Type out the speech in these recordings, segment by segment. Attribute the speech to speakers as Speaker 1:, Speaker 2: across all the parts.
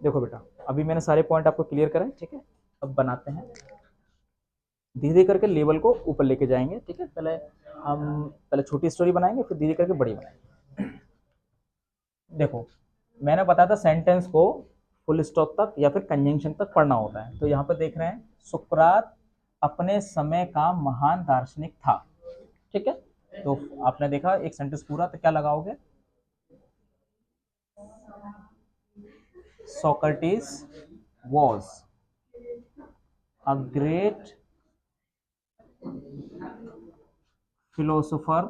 Speaker 1: देखो बेटा, अभी मैंने सारे पॉइंट आपको क्लियर कराए, ठीक है। अब बनाते हैं, धीरे धीरे करके लेवल को ऊपर लेके जाएंगे, ठीक है। पहले छोटी स्टोरी बनाएंगे, फिर धीरे करके बड़ी बनाएंगे। देखो, मैंने बताया था सेंटेंस को फुल स्टॉप तक या फिर कंजंक्शन तक पढ़ना होता है। तो यहाँ पे देख रहे हैं, सुकरात अपने समय का महान दार्शनिक था, ठीक है। तो आपने देखा एक सेंटेंस पूरा, तो क्या लगाओगे? Socrates was a great philosopher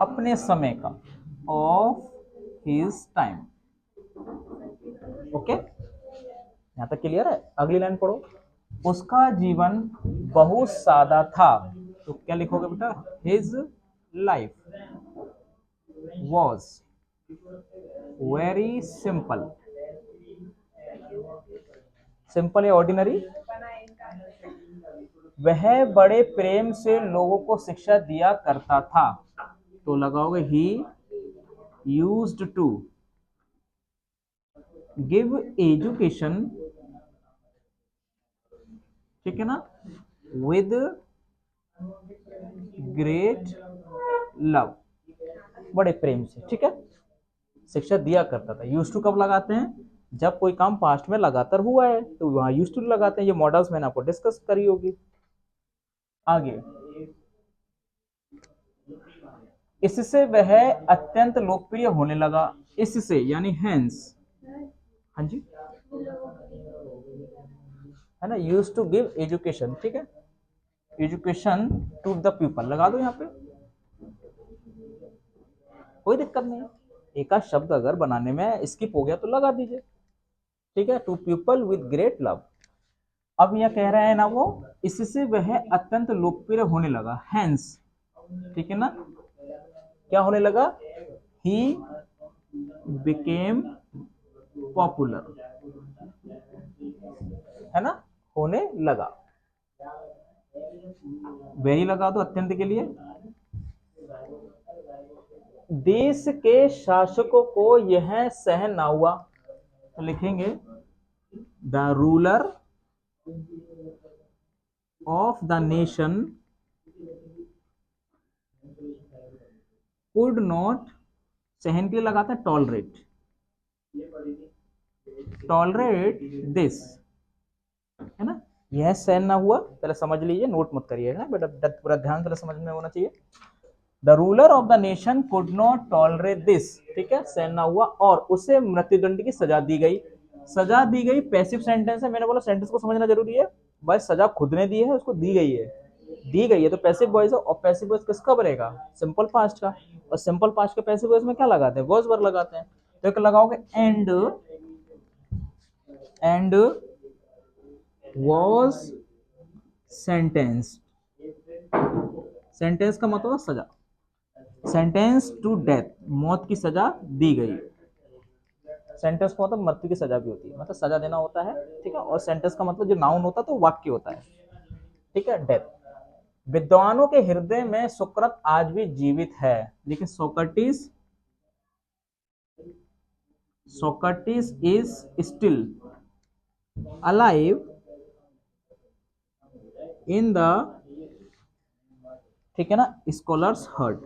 Speaker 1: अपने समय का, ऑफ हिज टाइम। ओके, यहां तक क्लियर है? अगली लाइन पढ़ो। उसका जीवन बहुत सादा था, तो क्या लिखोगे बेटा? His life was very simple. Simple या ऑर्डिनरी? वह बड़े प्रेम से लोगों को शिक्षा दिया करता था, तो लगाओगे ही यूज्ड टू गिव एजुकेशन, ठीक है ना, विद ग्रेट लव, बड़े प्रेम से, ठीक है, शिक्षा दिया करता था। यूज टू कब लगाते हैं? जब कोई काम पास्ट में लगातार हुआ है तो वहां यूज टू लगाते हैं। ये मॉडल्स मैंने आपको डिस्कस करी होगी। आगे, इससे वह अत्यंत लोकप्रिय होने लगा। इससे यानी हैंस, हाँ जी, है ना, यूज टू गिव एजुकेशन, ठीक है, एजुकेशन टू द पीपल लगा दो यहाँ पे, कोई दिक्कत नहीं है। एक आध शब्द अगर बनाने में स्किप हो गया तो लगा दीजिए, ठीक है, to people with great love. अब यह कह रहा है ना वो, इससे वह अत्यंत लोकप्रिय होने लगा, हैंस, ठीक है ना, क्या होने लगा? ही बिकेम पॉपुलर, है ना, होने लगा। वेरी लगा दो अत्यंत के लिए। देश के शासकों को यह सहन ना हुआ, तो लिखेंगे the ruler of the nation could not, सहन के लिए लगाते हैं टॉलरेट, टॉलरेट दिस, है ना, यह सहन ना हुआ। पहले समझ लीजिए, नोट मत करिएगा बेटा, पूरा ध्यान से समझ में होना चाहिए। The ruler of the nation could not tolerate this, ठीक है, सहन ना हुआ, और उसे मृत्युदंड की सजा दी गई। सजा दी गई पैसिव सेंटेंस है, मैंने बोला सेंटेंस को समझना जरूरी है। भाई सजा खुद ने दी है, उसको दी गई है, दी गई है, तो पैसिव वॉइस है। और पैसिव वॉइस किसका बनेगा? सिंपल पास्ट का। और सिंपल पास्ट के पैसिव वॉइस में क्या लगाते हैं? वॉज वर्ब लगाते हैं। तो क्या लगाओगे? एंड वॉज सेंटेंस, सेंटेंस का मतलब सजा, सेंटेंस टू डेथ, मौत की सजा दी गई। सेंटेंस का मतलब मृत्यु की सजा भी होती है, मतलब सजा देना होता है, ठीक है। और सेंटेंस का मतलब जो नाउन होता है तो वाक्य होता है, ठीक है, डेथ। विद्वानों के हृदय में सुकृत आज भी जीवित है, लेकिन Socrates, Socrates is still alive in the, ठीक है ना, स्कॉलर्स हर्ट,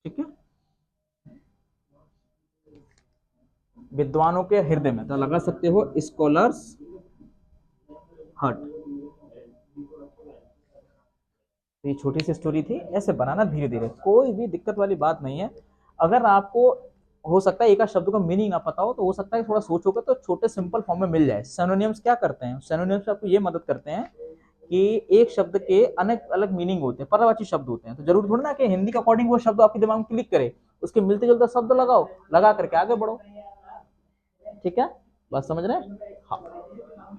Speaker 1: ठीक है, विद्वानों के हृदय में, तो लगा सकते हो स्कॉलर्स हर्ट। तो ये छोटी सी स्टोरी थी, ऐसे बनाना धीरे धीरे, कोई भी दिक्कत वाली बात नहीं है। अगर आपको हो सकता है एक आध शब्द का मीनिंग ना पता हो, तो हो सकता है थोड़ा सोचोगे तो छोटे सिंपल फॉर्म में मिल जाए। सिनोनिम्स क्या करते हैं? सिनोनिम्स आपको ये मदद करते हैं कि एक शब्द के अनेक अलग मीनिंग होते हैं, पर्यायवाची शब्द होते हैं, तो जरूर थोड़ा ना कि हिंदी के अकॉर्डिंग वो शब्द आपके दिमाग में क्लिक करे, उसके मिलते जुलते शब्द लगाओ, लगा करके आगे बढ़ो, ठीक है, बात समझ रहे हैं? हाँ,